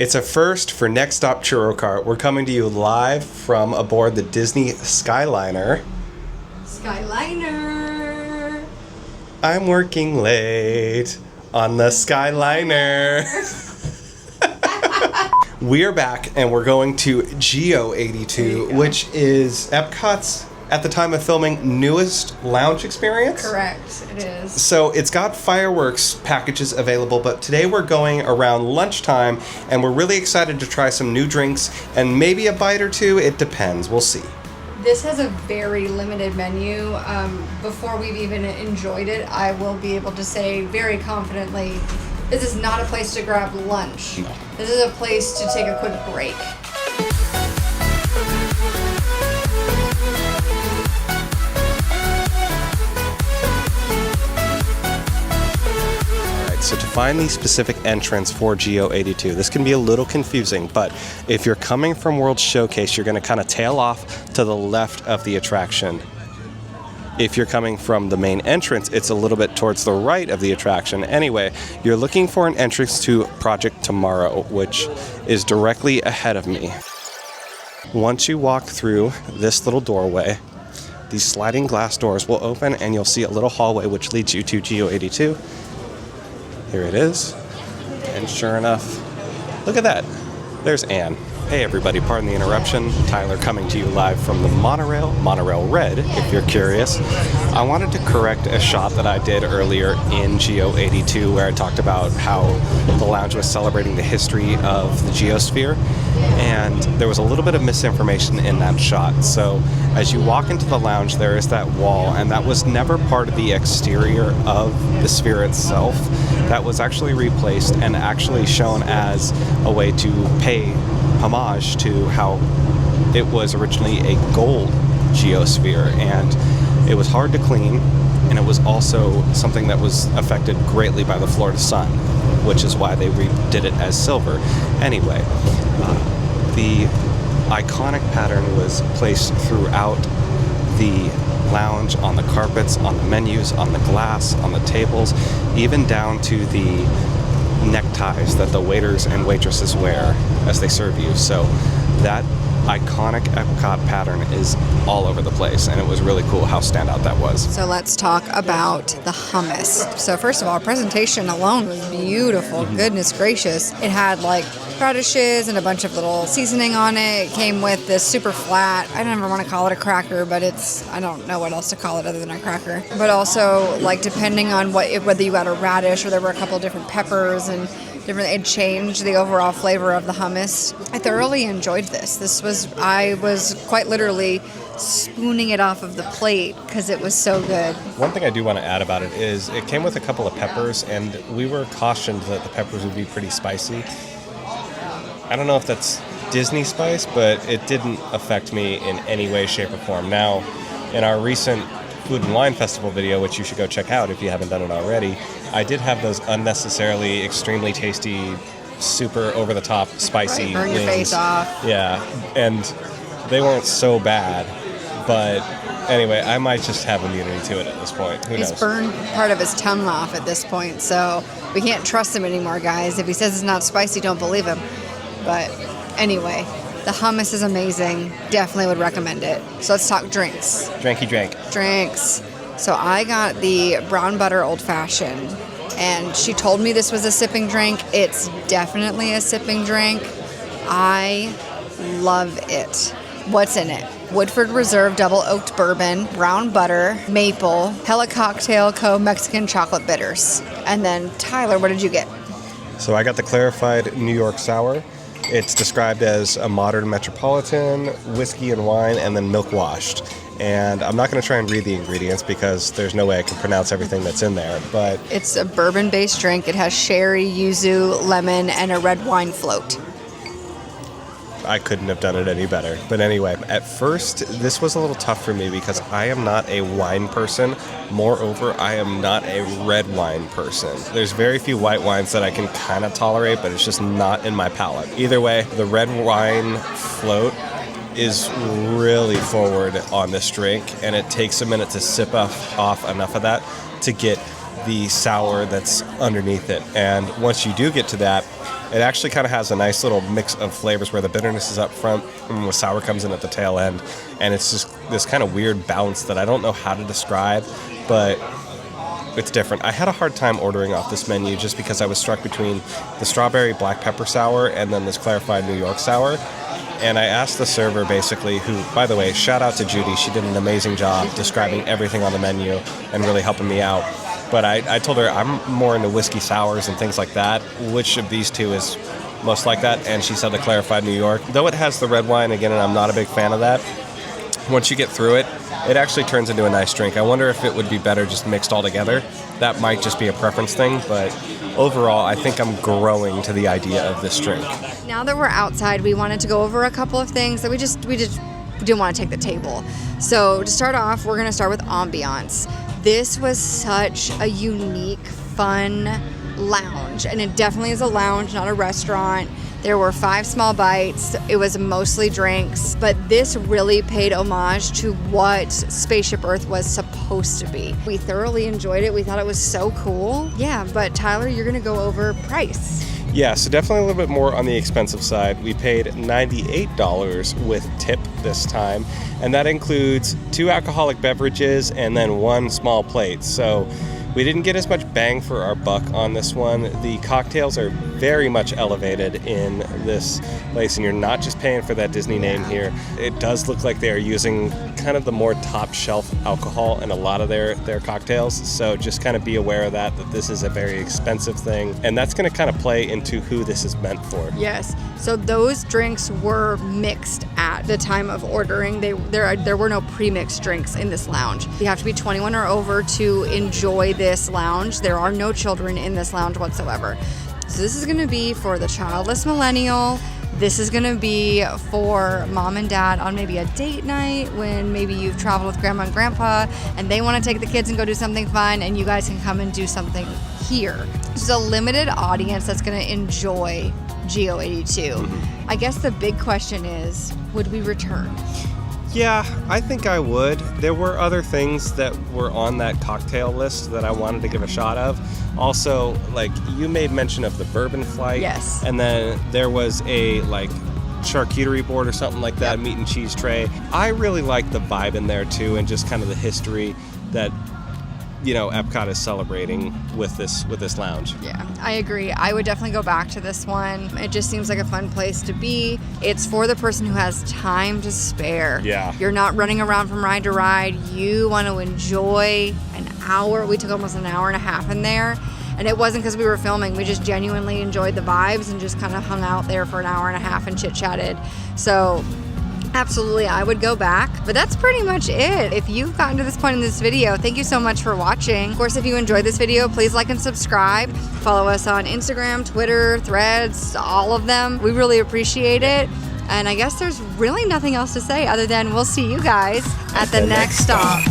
It's a first for Next Stop Churro Cart. We're coming to you live from aboard the Disney Skyliner. Skyliner! I'm working late on the Skyliner. We are back and we're going to Geo 82, which is Epcot's, at the time of filming, newest lounge experience. Correct, it is. So it's got fireworks packages available, but today we're going around lunchtime and we're really excited to try some new drinks and maybe a bite or two. It depends. We'll see. This has a very limited menu. Before we've even enjoyed it, I will be able to say very confidently, this is not a place to grab lunch. No. This is a place to take a quick break. So to find the specific entrance for Geo 82, this can be a little confusing, but if you're coming from World Showcase, you're going to kind of tail off to the left of the attraction. If you're coming from the main entrance, it's a little bit towards the right of the attraction. Anyway, you're looking for an entrance to Project Tomorrow, which is directly ahead of me. Once you walk through this little doorway, these sliding glass doors will open and you'll see a little hallway which leads you to Geo 82. Here it is, and sure enough, look at that, there's Anne. Hey everybody, pardon the interruption. Tyler coming to you live from the Monorail Red, if you're curious. I wanted to correct a shot that I did earlier in Geo 82 where I talked about how the lounge was celebrating the history of the geosphere, and there was a little bit of misinformation in that shot. So as you walk into the lounge, there is that wall, and that was never part of the exterior of the sphere itself. That was actually replaced and actually shown as a way to pay homage to how it was originally a gold geosphere, and it was hard to clean, and it was also something that was affected greatly by the Florida sun, which is why they redid it as silver. Anyway, the iconic pattern was placed throughout the lounge, on the carpets, on the menus, on the glass, on the tables, even down to the neckties that the waiters and waitresses wear as they serve you. So that iconic Epcot pattern is all over the place, and it was really cool how standout that was. So let's talk about the hummus. So first of all, presentation alone was beautiful. Goodness gracious. It had like radishes and a bunch of little seasoning on it. It came with this super flat, I don't ever want to call it a cracker, but I don't know what else to call it other than a cracker. But also, like, depending on whether you got a radish or there were a couple of different peppers and it changed the overall flavor of the hummus. I thoroughly enjoyed this. I was quite literally spooning it off of the plate because it was so good. One thing I do want to add about it is it came with a couple of peppers, and we were cautioned that the peppers would be pretty spicy. I don't know if that's Disney spice, but it didn't affect me in any way, shape, or form. Now, in our recent Food and Wine Festival video, which you should go check out if you haven't done it already, I did have those unnecessarily extremely tasty, super over-the-top spicy Right, burn wings. your face off. Yeah, and they weren't so bad, but anyway, I might just have immunity to it at this point. Who knows? He's burned part of his tongue off at this point, so we can't trust him anymore, guys. If he says it's not spicy, don't believe him. But anyway, the hummus is amazing. Definitely would recommend it. So let's talk drinks. Drinky drink. Drinks. So I got the brown butter old fashioned, and she told me this was a sipping drink. It's definitely a sipping drink. I love it. What's in it? Woodford Reserve double oaked bourbon, brown butter, maple, Hella Cocktail Co. Mexican chocolate bitters. And then Tyler, what did you get? So I got the clarified New York sour. It's described as a modern metropolitan, whiskey and wine, and then milk washed. And I'm not going to try and read the ingredients because there's no way I can pronounce everything that's in there. But it's a bourbon-based drink. It has sherry, yuzu, lemon, and a red wine float. I couldn't have done it any better. But anyway, at first, this was a little tough for me because I am not a wine person. Moreover, I am not a red wine person. There's very few white wines that I can kind of tolerate, but it's just not in my palate. Either way, the red wine float is really forward on this drink, and it takes a minute to sip off enough of that to get the sour that's underneath it. And once you do get to that, It actually kind of has a nice little mix of flavors where the bitterness is up front and the sour comes in at the tail end. And it's just this kind of weird balance that I don't know how to describe, but it's different. I had a hard time ordering off this menu just because I was struck between the strawberry black pepper sour and then this clarified New York sour. And I asked the server basically, who, by the way, shout out to Judy. She did an amazing job describing everything on the menu and really helping me out. But I told her I'm more into whiskey sours and things like that. Which of these two is most like that? And she said the clarified New York. Though it has the red wine again, and I'm not a big fan of that, once you get through it, it actually turns into a nice drink. I wonder if it would be better just mixed all together. That might just be a preference thing, but overall, I think I'm growing to the idea of this drink. Now that we're outside, we wanted to go over a couple of things that we didn't want to take the table. So to start off, we're going to start with ambiance. This was such a unique, fun lounge, and it definitely is a lounge, not a restaurant. There were 5 small bites. It was mostly drinks, but this really paid homage to what Spaceship Earth was supposed to be. We thoroughly enjoyed it. We thought it was so cool. Yeah, but Tyler, you're gonna go over price. Yeah, so definitely a little bit more on the expensive side. We paid $98 with tip this time, and that includes 2 alcoholic beverages and then 1 small plate. So we didn't get as much bang for our buck on this one. The cocktails are very much elevated in this place, and you're not just paying for that Disney name here. It does look like they are using kind of the more top shelf alcohol in a lot of their cocktails. So just kind of be aware of that this is a very expensive thing, and that's going to kind of play into who this is meant for. Yes. So those drinks were mixed at the time of ordering. There were no pre-mixed drinks in this lounge. You have to be 21 or over to enjoy this lounge. There are no children in this lounge whatsoever. So this is going to be for the childless millennial. This is going to be for mom and dad on maybe a date night when maybe you've traveled with grandma and grandpa and they want to take the kids and go do something fun, and you guys can come and do something here. This is a limited audience that's going to enjoy GO82. I guess the big question is, would we return? Yeah, I think I would. There were other things that were on that cocktail list that I wanted to give a shot of. Also, like, you made mention of the bourbon flight. Yes. And then there was a, like, charcuterie board or something like that, meat and cheese tray. I really like the vibe in there, too, and just kind of the history that, you know, Epcot is celebrating with this lounge. Yeah, I agree. I would definitely go back to this one. It just seems like a fun place to be. It's for the person who has time to spare. Yeah. You're not running around from ride to ride. You want to enjoy an hour. We took almost an hour and a half in there. And it wasn't because we were filming. We just genuinely enjoyed the vibes and just kind of hung out there for an hour and a half and chit-chatted. So absolutely, I would go back. But that's pretty much it. If you've gotten to this point in this video, thank you so much for watching. Of course, if you enjoyed this video, please like and subscribe. Follow us on Instagram, Twitter, Threads, all of them. We really appreciate it. And I guess there's really nothing else to say other than we'll see you guys at the next stop.